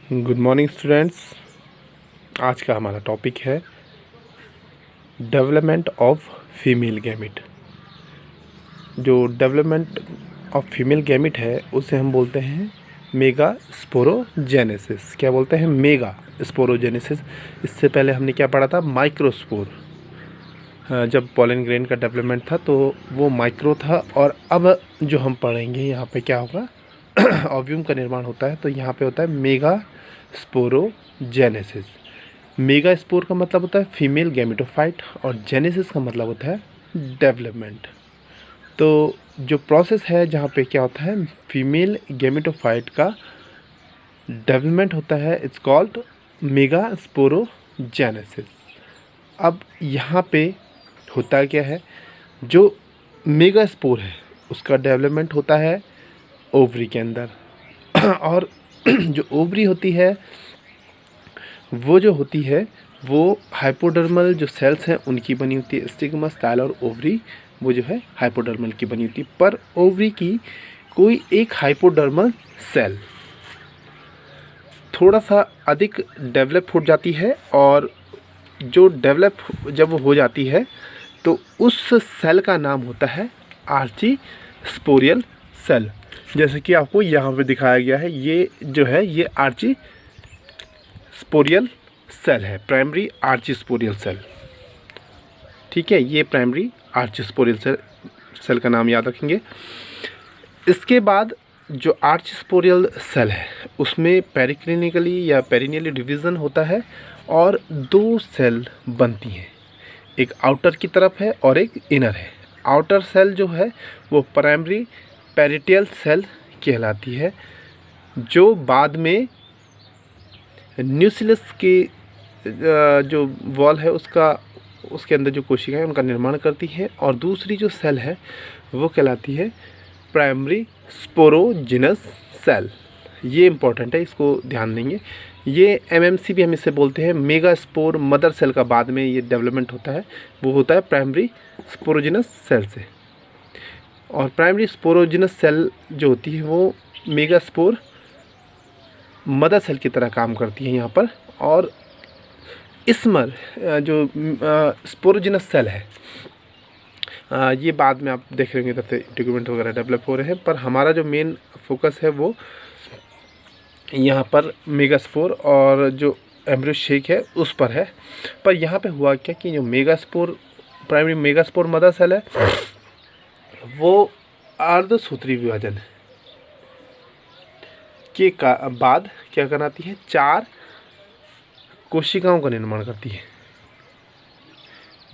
Good morning students. आज का हमारा टॉपिक है डेवलपमेंट ऑफ फीमेल गैमिट। जो डेवलपमेंट ऑफ फीमेल गैमिट है उसे हम बोलते हैं मेगा स्पोरोजेनेसिस। क्या बोलते हैं? Mega sporogenesis. इससे पहले हमने क्या पढ़ा था? माइक्रोस्पोर। जब पॉलन ग्रेन का डेवलपमेंट था तो वो माइक्रो था, और अब जो हम पढ़ेंगे यहाँ पे क्या होगा, ओव्यूम का निर्माण होता है, तो यहाँ पे होता है मेगा स्पोरोजेनेसिस। मेगा स्पोर का मतलब होता है फीमेल गैमेटोफाइट और जेनेसिस का मतलब होता है डेवलपमेंट। तो जो प्रोसेस है जहाँ पे क्या होता है, फीमेल गैमेटोफाइट का डेवलपमेंट होता है, इट्स कॉल्ड मेगा स्पोरोजेनेसिस। अब यहाँ पे होता क्या है, जो मेगा स्पोर है उसका डेवलपमेंट होता है ओवरी के अंदर और जो ओवरी होती है वो जो होती है वो हाइपोडर्मल जो सेल्स हैं उनकी बनी होती है। स्टिग्मा, स्टाइल और ओवरी वो जो है हाइपोडर्मल की बनी होती है। पर ओवरी की कोई एक हाइपोडर्मल सेल थोड़ा सा अधिक डेवलप हो जाती है, और जो डेवलप जब वो हो जाती है तो उस सेल का नाम होता है आर्ची स्पोरियल सेल। जैसे कि आपको यहाँ पे दिखाया गया है, ये जो है ये आर्ची स्पोरियल सेल है, प्राइमरी आर्ची स्पोरियल सेल। ठीक है, ये प्राइमरी आर्ची स्पोरियल सेल का नाम याद रखेंगे। इसके बाद जो आर्ची स्पोरियल सेल है उसमें पेरिक्लिनिकली या पेरिनियली डिवीज़न होता है और दो सेल बनती हैं, एक आउटर की तरफ है और एक इनर है। आउटर सेल जो है वो प्राइमरी पेरिटियल सेल कहलाती है, जो बाद में न्यूक्लियस की जो वॉल है उसके अंदर जो कोशिकाएं उनका निर्माण करती हैं, और दूसरी जो सेल है वो कहलाती है प्राइमरी स्पोरोजिनस सेल। ये इम्पोर्टेंट है, इसको ध्यान देंगे। ये एमएमसी भी हम इसे बोलते हैं। मेगा स्पोर मदर सेल का बाद में ये डेवलपमेंट होता है, वो होता है प्राइमरी स्पोरोजिनस सेल से। और प्राइमरी स्पोरोजिनस सेल जो होती है वो मेगा स्पोर मदर सेल की तरह काम करती है यहाँ पर। और इसमर जो स्पोरोजिनस सेल है ये बाद में आप देख रहे होंगे, तब से डॉक्यूमेंट वगैरह डेवलप हो रहे हैं, पर हमारा जो मेन फोकस है वो यहाँ पर मेगास्पोर और जो एम्ब्रियो शेक है उस पर है। पर यहाँ पे हुआ क्या कि जो megaspore primary megaspore mother cell है वो अर्धसूत्री विभाजन के बाद क्या कराती है, 4 कोशिकाओं का निर्माण करती है।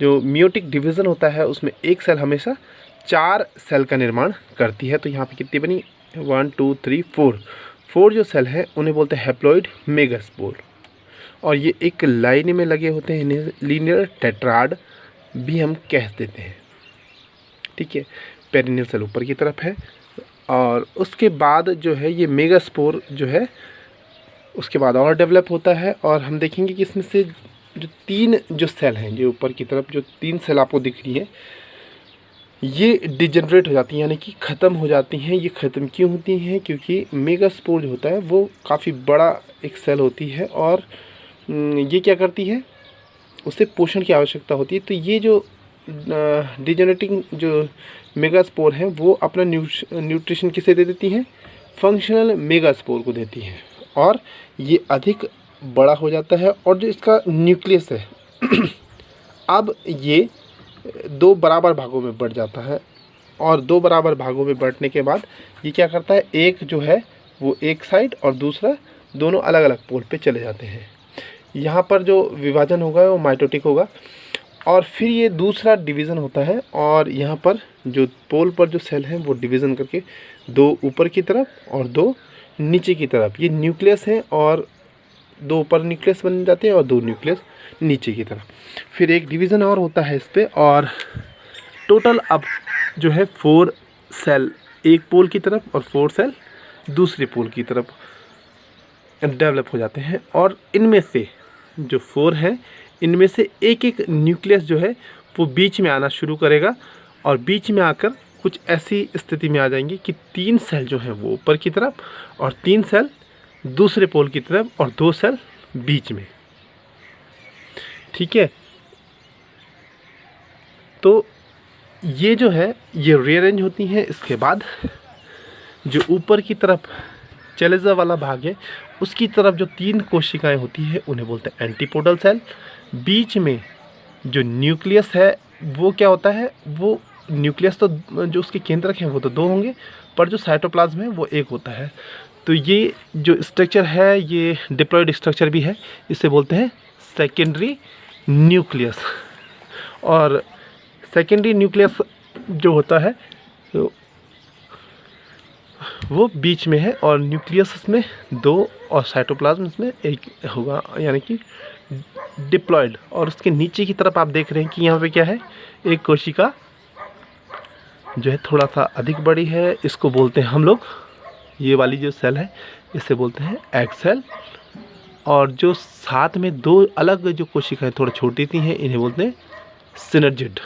जो मियोटिक डिवीज़न होता है उसमें एक सेल हमेशा 4 सेल का निर्माण करती है। तो यहाँ पे कितनी बनी? 1 2 3 4 जो सेल हैं उन्हें बोलते हैं हैप्लॉइड मेगास्पोर, और ये एक लाइन में लगे होते हैं, इन्हें लीनियर टेट्राड भी हम कह देते हैं। ठीक है, पेरिनियल सेल ऊपर की तरफ है, और उसके बाद जो है ये मेगास्पोर जो है उसके बाद और डेवलप होता है। और हम देखेंगे कि इसमें से जो 3 जो सेल हैं, जो ऊपर की तरफ जो 3 सेल आपको दिख रही हैं, ये डिजेनरेट हो जाती हैं, यानी कि ख़त्म हो जाती हैं। ये ख़त्म क्यों होती हैं? क्योंकि मेगास्पोर जो होता है वो काफ़ी बड़ा एक सेल होती है, और ये क्या करती है, उसे पोषण की आवश्यकता होती है। तो ये जो डिजेनरेटिंग जो मेगास्पोर हैं वो अपना न्यूट्रिशन किसे दे देती हैं? फंक्शनल मेगास्पोर को देती हैं, और ये अधिक बड़ा हो जाता है। और जो इसका न्यूक्लियस है अब ये 2 बराबर भागों में बढ़ जाता है, और 2 बराबर भागों में बढ़ने के बाद ये क्या करता है, एक जो है वो एक साइड और दूसरा दोनों अलग अलग पोल पे चले जाते हैं। यहाँ पर जो विभाजन होगा वो माइटोटिक होगा, और फिर ये दूसरा डिवीज़न होता है, और यहाँ पर जो पोल पर जो सेल हैं वो डिवीज़न करके 2 ऊपर की तरफ और 2 नीचे की तरफ, ये न्यूक्लियस है, और 2 ऊपर न्यूक्लियस बन जाते हैं और 2 न्यूक्लियस नीचे की तरफ। फिर एक डिवीज़न और होता है इस पर, और टोटल अब जो है 4 सेल एक पोल की तरफ और 4 सेल दूसरे पोल की तरफ डेवलप हो जाते हैं। और इनमें से जो 4 हैं इनमें से एक एक न्यूक्लियस जो है वो बीच में आना शुरू करेगा, और बीच में आकर कुछ ऐसी स्थिति में आ जाएंगी कि 3 सेल जो हैं वो ऊपर की तरफ और 3 सेल दूसरे पोल की तरफ और 2 सेल बीच में। ठीक है, तो ये जो है ये रीअरेंज होती हैं। इसके बाद जो ऊपर की तरफ चेलेजा वाला भाग है उसकी तरफ जो 3 कोशिकाएं होती है उन्हें बोलते हैं एंटीपोडल सेल। बीच में जो न्यूक्लियस है वो क्या होता है, वो न्यूक्लियस तो जो उसके केंद्रक हैं वो तो 2 होंगे, पर जो साइटोप्लाज्म है वो 1 होता है। तो ये जो स्ट्रक्चर है ये डिप्लॉयड स्ट्रक्चर भी है, इसे बोलते हैं सेकेंडरी न्यूक्लियस। और सेकेंडरी न्यूक्लियस जो होता है वो बीच में है और न्यूक्लियस इसमें 2 और साइटोप्लाज्म इसमें 1 होगा, यानी कि डिप्लॉयड। और उसके नीचे की तरफ आप देख रहे हैं कि यहाँ पे क्या है, एक कोशिका जो है थोड़ा सा अधिक बड़ी है, इसको बोलते हैं हम लोग, ये वाली जो सेल है इसे बोलते हैं एग सेल। और जो साथ में 2 अलग जो कोशिकाएं थोड़ा छोटी सी हैं इन्हें बोलते हैं सिनर्जिड।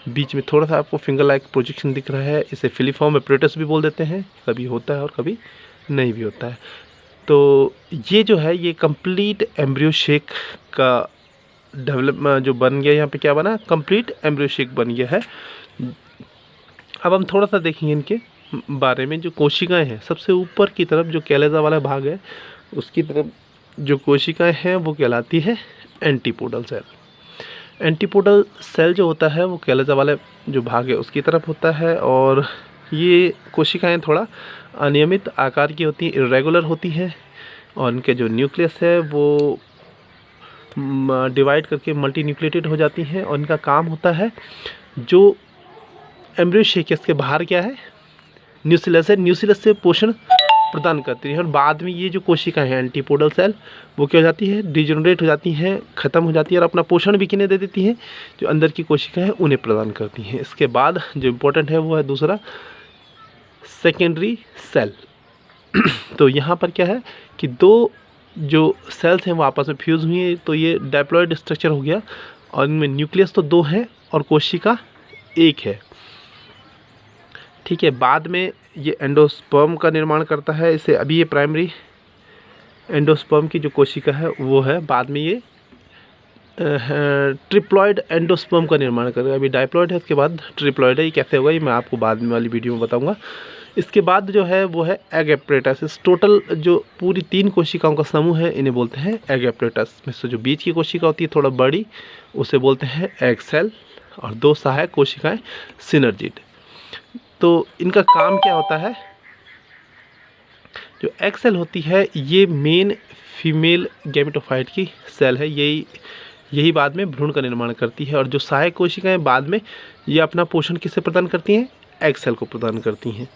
बीच में थोड़ा सा आपको फिंगर लाइक प्रोजेक्शन दिख रहा है, इसे फिलीफॉर्म एपरेटस भी बोल देते हैं, कभी होता है और कभी नहीं भी होता है। तो ये जो है ये कंप्लीट एम्ब्रियो शेक का डेवलपमेंट जो बन गया, यहाँ पे क्या बना, कंप्लीट एम्ब्रियो शेक बन गया है। अब हम थोड़ा सा देखेंगे इनके बारे में। जो कोशिकाएं हैं सबसे ऊपर की तरफ जो कैलेजा वाला भाग है उसकी तरफ जो कोशिकाएं हैं वो कहलाती है एंटीपोडल सेल। एंटीपोडल सेल जो होता है वो कैलेजा वाले जो भाग है उसकी तरफ होता है। और ये कोशिकाएं थोड़ा अनियमित आकार की होती हैं, इरेगुलर होती हैं, और इनके जो न्यूक्लियस है वो डिवाइड करके मल्टी न्यूक्लिएटेड हो जाती हैं। और इनका काम होता है जो एम्ब्रियो शेक के बाहर क्या है, न्यूक्लियस है, न्यूक्लियस से पोषण प्रदान करती है। और बाद में ये जो कोशिकाएं हैं एंटीपोडल सेल वो क्या हो जाती है, डिजेनरेट हो जाती हैं, ख़त्म हो जाती है और अपना पोषण भी किन्हें दे देती हैं, जो अंदर की कोशिकाएं हैं उन्हें प्रदान करती हैं। इसके बाद जो इम्पोर्टेंट है वो है दूसरा सेकेंडरी सेल। तो यहाँ पर क्या है कि 2 जो सेल्स हैं वो आपस में फ्यूज़ हुई हैं, तो ये डायप्लॉयड स्ट्रक्चर हो गया और इनमें न्यूक्लियस तो 2 हैं और कोशिका 1 है। ठीक है, बाद में ये एंडोस्पर्म का निर्माण करता है। इसे अभी ये प्राइमरी एंडोस्पर्म की जो कोशिका है वो है, बाद में ये ट्रिप्लॉयड एंडोस्पर्म का निर्माण करेगा। अभी डायप्लॉयड है, इसके बाद ट्रिप्लॉयड है। ये कैसे होगा ये मैं आपको बाद में वाली वीडियो में बताऊंगा। इसके बाद जो है वो है एग एपरेटस। टोटल जो पूरी 3 कोशिकाओं का समूह है इन्हें बोलते हैं एग एपरेटस। में से जो बीच की कोशिका होती है थोड़ा बड़ी उसे बोलते हैं एग सेल, और 2 सहायक कोशिकाएं सिनर्जिड। तो इनका काम क्या होता है, जो एग सेल होती है ये मेन फीमेल गैमेटोफाइट की सेल है, यही बाद में भ्रूण का निर्माण करती है। और जो सहायक कोशिकाएं बाद में ये अपना पोषण किसे प्रदान करती हैं, एग सेल को प्रदान करती हैं।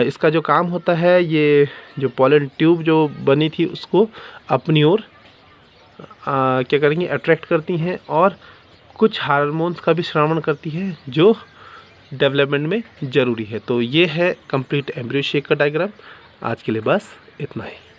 इसका जो काम होता है ये जो पॉलन ट्यूब जो बनी थी उसको अपनी ओर क्या करेंगी, अट्रैक्ट करती हैं और कुछ हार्मोन्स का भी श्रावण करती है जो डेवलपमेंट में ज़रूरी है। तो ये है कंप्लीट एम्ब्रियो शेक का डायग्राम। आज के लिए बस इतना ही।